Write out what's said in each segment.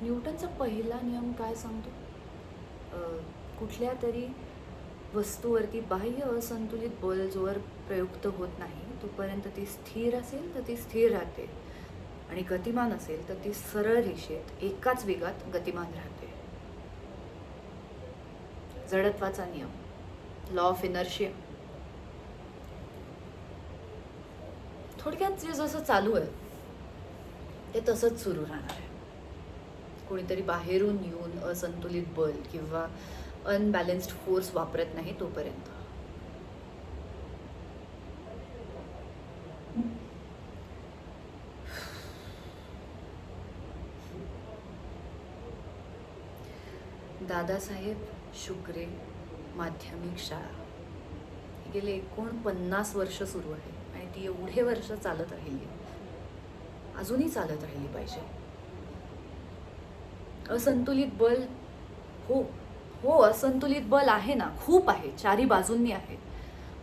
न्यूटनचा पहिला नियम काय सांगतो? कुठल्या तरी वस्तूवरती बाह्य असंतुलित बल जोवर प्रयुक्त होत नाही तोपर्यंत ती स्थिर असेल तर ती स्थिर राहते, आणि गतिमान असेल तर ती सरळ रेषेत एकाच वेगात गतिमान राहते. जडत्वाचा नियम, लॉ ऑफ इनर्शिया. थोडक्यात जे जसं चालू आहे ते तसंच सुरू राहणार आहे. कोणीतरी बाहेरून येऊन असंतुलित बल किंवा अनबॅलेन्स्ड फोर्स वापरत नाही तोपर्यंत. दादासाहेब शुक्रे माध्यमिक शाळा गेले 49 वर्ष सुरू आहे, आणि ती एवढे वर्ष चालत राहिली, अजूनही चालत राहिली पाहिजे. असंतुलित बल, हो हो असंतुलित बल आहे ना, खूप आहे, चारी बाजूंनी आहे.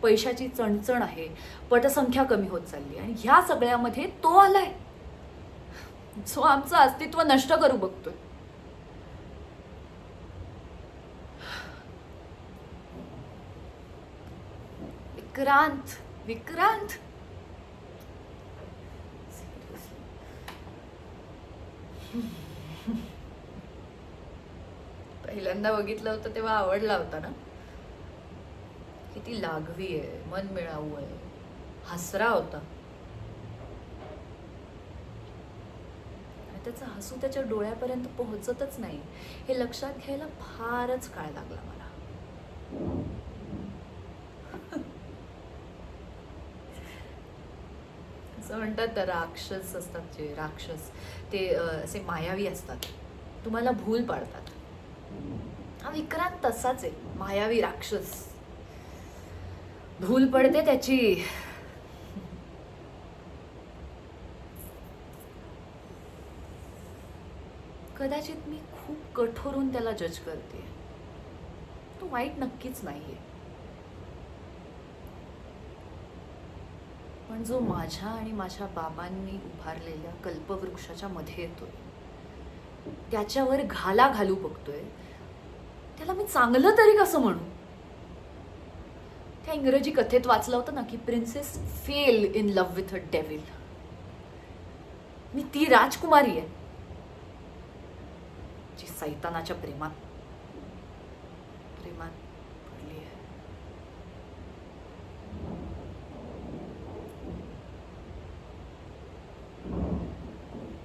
पैशाची चणचण आहे, पटसंख्या कमी होत चालली, आणि ह्या सगळ्यामध्ये तो आलाय जो आमचं अस्तित्व नष्ट करू बघतोय. विक्रांत, विक्रांत, पहिल्यांदा बघितलं होतं तेव्हा आवडला होता ना? किती लाघवी आहे, मन मिळावू आहे, हसरा होता. आणि त्याचं हसू त्याच्या डोळ्यापर्यंत पोहोचतच नाही, हे लक्षात घ्यायला फारच काळ लागला मला. असं म्हणतात राक्षस असतात, जे राक्षस ते असे मायावी असतात, तुम्हाला भूल पाडतात. हा विक्रांत तसाच आहे, मायावी राक्षस. भूल पडते त्याची. कदाचित मी खूप कठोरून त्याला जज करते. तो वाईट नक्कीच नाहीये, पण जो माझ्या आणि माझ्या बाबांनी उभारलेल्या कल्पवृक्षाच्या मध्ये येतोय, त्याच्यावर घाला घालू बघतोय, त्याला मी चांगलं तरी कसं म्हणू? त्या इंग्रजी कथेत वाचलं होतं ना की princess fell in love with a devil. मी ती राजकुमारी आहे जी सैतानाच्या प्रेमात